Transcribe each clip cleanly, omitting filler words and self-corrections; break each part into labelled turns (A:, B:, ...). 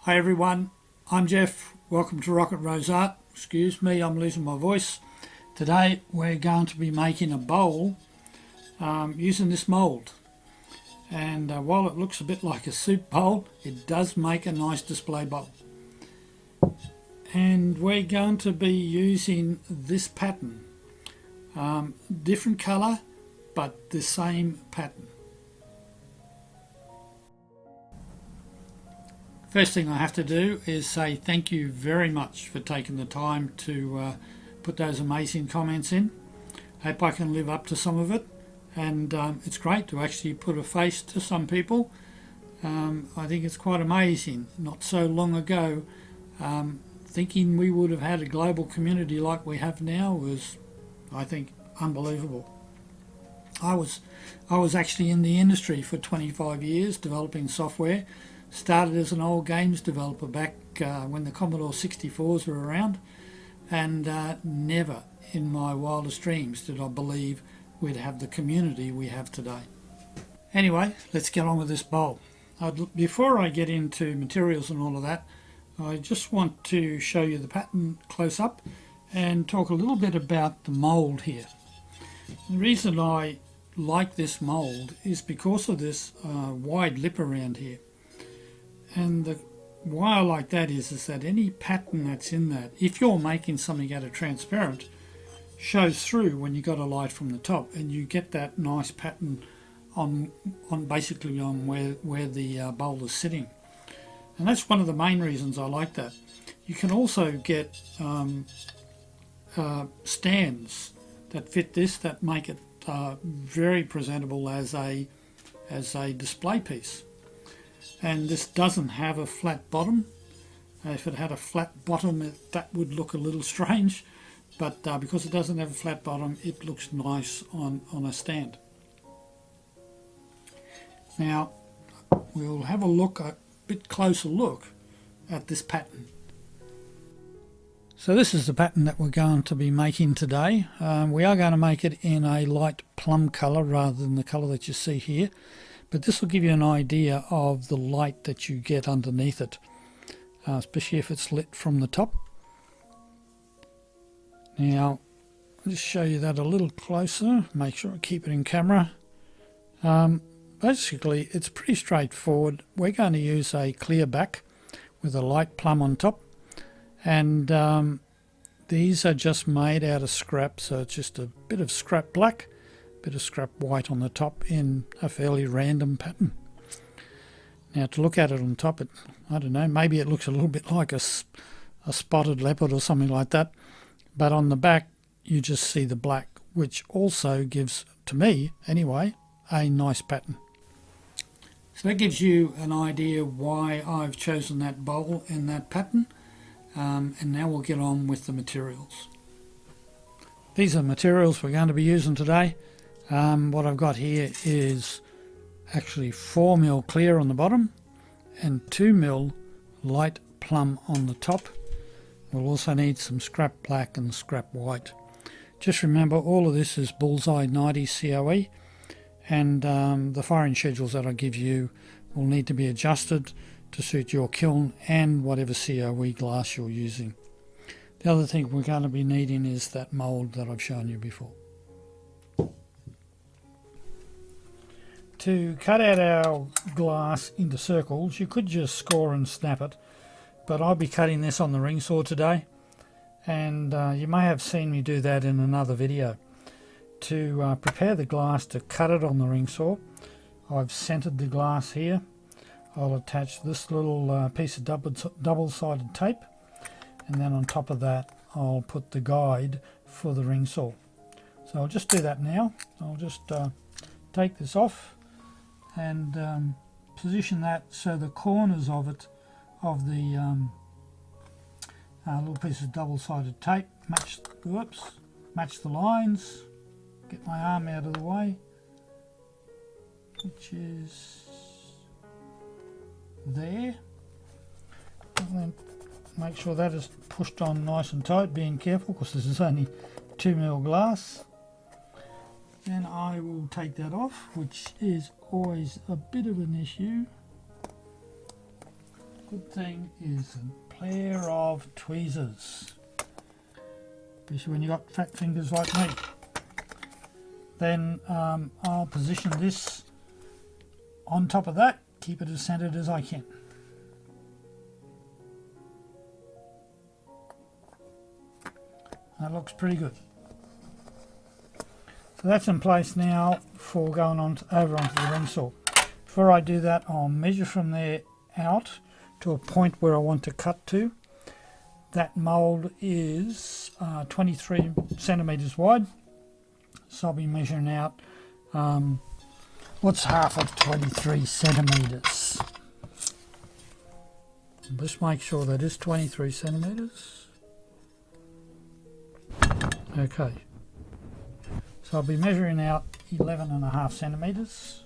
A: Hi everyone, I'm Jeff. Welcome to Rocket Rose Art. Excuse me, I'm losing my voice. Today we're going to be making a bowl using this mould. And while it looks a bit like a soup bowl, it does make a nice display bowl. And we're going to be using this pattern. Different colour, but the same pattern. First thing I have to do is say thank you very much for taking the time to put those amazing comments in. Hope I can live up to some of it, and it's great to actually put a face to some people. I think it's quite amazing. Not so long ago, thinking we would have had a global community like we have now was, I think, unbelievable. I was actually in the industry for 25 years developing software. Started as an old games developer back when the Commodore 64s were around, and never in my wildest dreams did I believe we'd have the community we have today. Anyway, let's get on with this bowl. Before I get into materials and all of that, I just want to show you the pattern close up and talk a little bit about the mould here. The reason I like this mould is because of this wide lip around here. And why I like that is that any pattern that's in that, if you're making something out of transparent, shows through when you got a light from the top, and you get that nice pattern on basically on where the bowl is sitting. And that's one of the main reasons I like that. You can also get stands that fit this, that make it very presentable as a display piece. And this doesn't have a flat bottom. If it had a flat bottom, that would look a little strange, but because it doesn't have a flat bottom, it looks nice on a stand. Now we'll have a bit closer look at this pattern. So this is the pattern that we're going to be making today. We are going to make it in a light plum colour rather than the colour that you see here. But this will give you an idea of the light that you get underneath it, especially if it's lit from the top. Now, I'll just show you that a little closer, make sure I keep it in camera. Basically, it's pretty straightforward. We're going to use a clear back with a light plum on top, and these are just made out of scrap, so it's just a bit of scrap black, bit of scrap white on the top in a fairly random pattern. Now to look at it on top, I don't know, maybe it looks a little bit like a spotted leopard or something like that, but on the back you just see the black, which also gives, to me anyway, a nice pattern. So that gives you an idea why I've chosen that bowl and that pattern, and now we'll get on with the materials. These are the materials we're going to be using today. What I've got here is actually 4mm clear on the bottom and 2mm light plum on the top. We'll also need some scrap black and scrap white. Just remember, all of this is Bullseye 90 COE, and the firing schedules that I give you will need to be adjusted to suit your kiln and whatever COE glass you're using. The other thing we're going to be needing is that mould that I've shown you before. To cut out our glass into circles, you could just score and snap it, but I'll be cutting this on the ring saw today, and you may have seen me do that in another video. To prepare the glass to cut it on the ring saw, I've centered the glass here. I'll attach this little piece of double-sided tape, and then on top of that I'll put the guide for the ring saw. So I'll just do that now. I'll just take this off and position that so the corners of it, of the little piece of double-sided tape, match the lines. Get my arm out of the way, which is there, and then make sure that is pushed on nice and tight, being careful because this is only 2mm glass. Then I will take that off, which is always a bit of an issue. good thing is a pair of tweezers, especially when you've got fat fingers like me. Then I'll position this on top of that, keep it as centered as I can. That looks pretty good. So that's in place now for going on over onto the ring saw. Before I do that, I'll measure from there out to a point where I want to cut to. That mould is 23 centimeters wide, so I'll be measuring out what's half of 23 centimeters. Just make sure that is 23 centimeters. Okay, so I'll be measuring out 11.5 centimeters.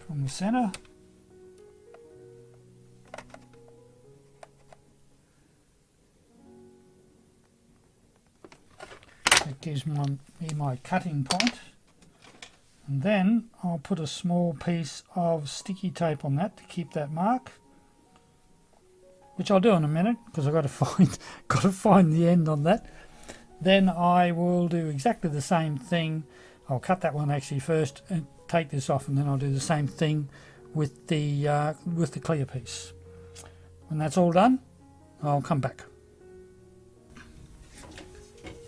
A: From the center. That gives me my cutting point. And then I'll put a small piece of sticky tape on that to keep that mark, which I'll do in a minute because I've got to find the end on that. Then I will do exactly the same thing. I'll cut that one actually first and take this off, and then I'll do the same thing with the clear piece. When that's all done, I'll come back.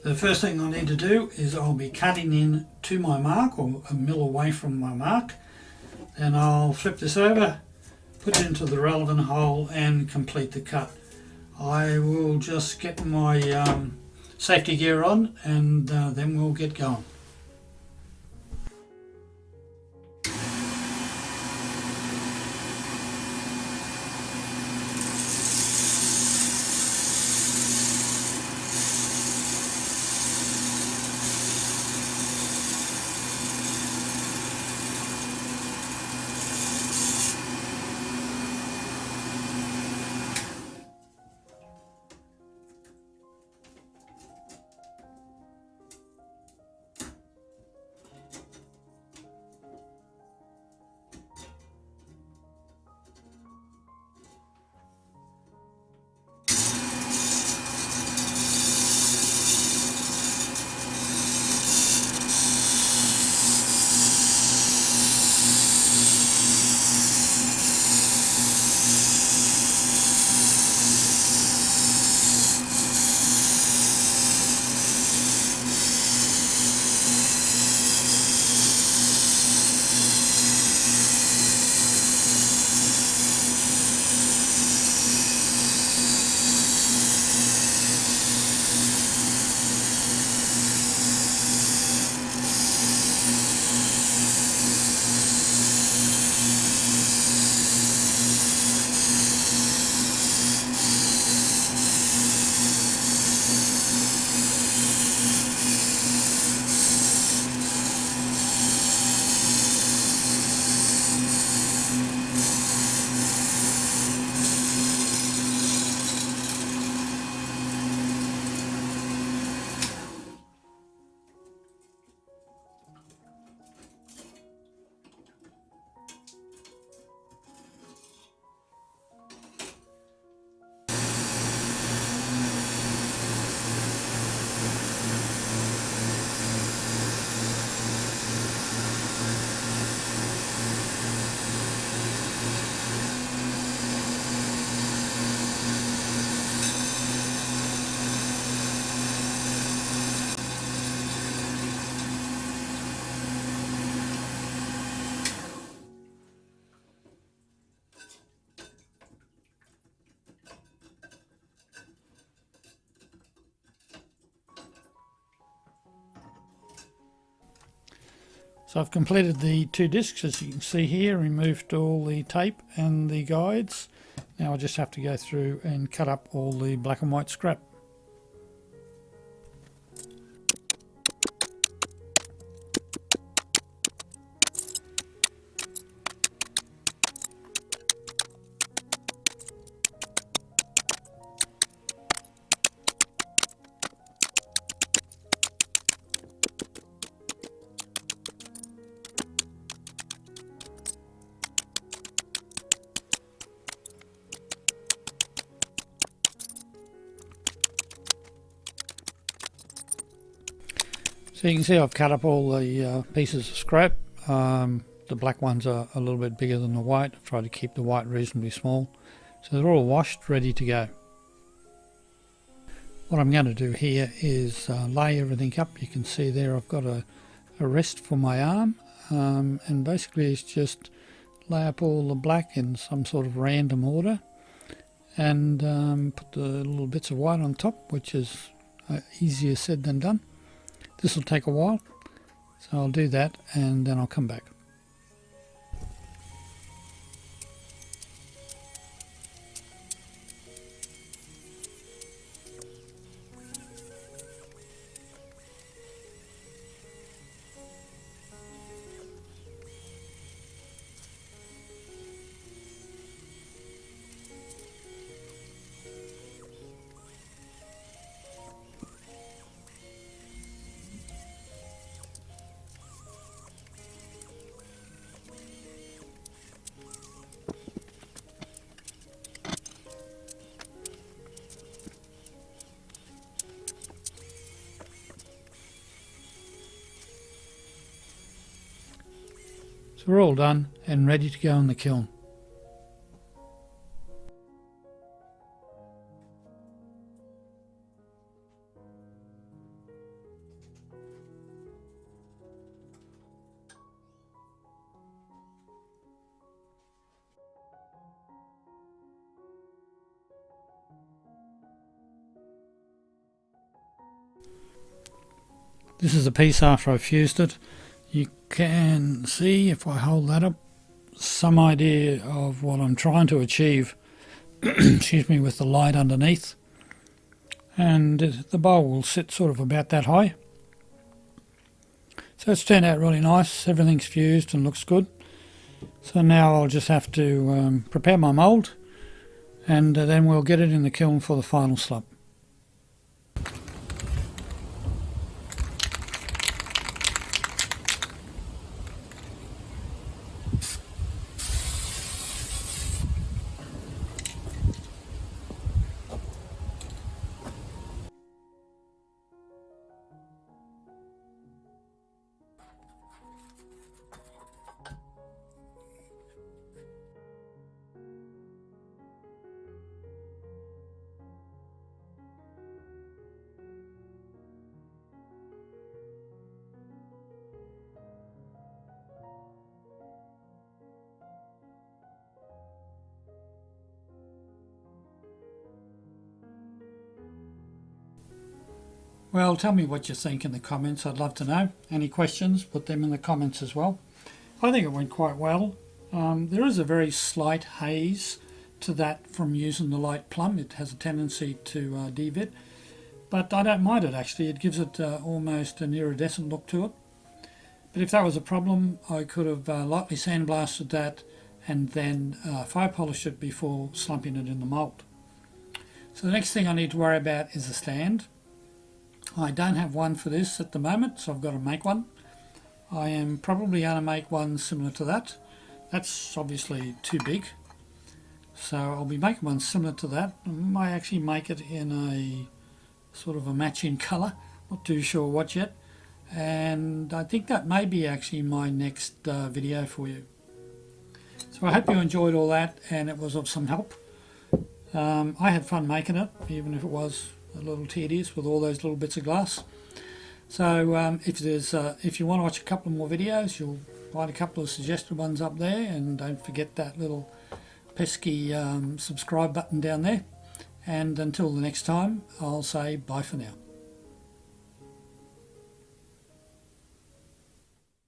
A: The first thing I need to do is I'll be cutting in to my mark, or a mil away from my mark. Then I'll flip this over, put it into the relevant hole and complete the cut. I will just get my safety gear on, and then we'll get going. So I've completed the two discs, as you can see here, removed all the tape and the guides. Now I just have to go through and cut up all the black and white scrap. So you can see I've cut up all the pieces of scrap. The black ones are a little bit bigger than the white. I've tried to keep the white reasonably small. So they're all washed, ready to go. What I'm going to do here is lay everything up. You can see there I've got a rest for my arm, and basically it's just lay up all the black in some sort of random order, and put the little bits of white on top, which is easier said than done. This will take a while, so I'll do that and then I'll come back. So we're all done and ready to go in the kiln. This is a piece after I've fused it. You can see, if I hold that up, some idea of what I'm trying to achieve excuse me, with the light underneath. And the bowl will sit sort of about that high. So it's turned out really nice. Everything's fused and looks good. So now I'll just have to prepare my mould, and then we'll get it in the kiln for the final slump. Well, tell me what you think in the comments. I'd love to know. Any questions, put them in the comments as well. I think it went quite well. There is a very slight haze to that from using the light plum. It has a tendency to devit, but I don't mind it actually. It gives it almost an iridescent look to it. But if that was a problem, I could have lightly sandblasted that and then fire polished it before slumping it in the mould. So the next thing I need to worry about is the stand. I don't have one for this at the moment, so I've got to make one. I am probably going to make one similar to that. That's obviously too big, so I'll be making one similar to that. I might actually make it in a sort of a matching colour, not too sure what yet, and I think that may be actually my next video for you. So I hope you enjoyed all that and it was of some help. I had fun making it, even if it was a little tedious with all those little bits of glass. So if you want to watch a couple more videos, you'll find a couple of suggested ones up there, and don't forget that little pesky subscribe button down there. And until the next time, I'll say bye for now.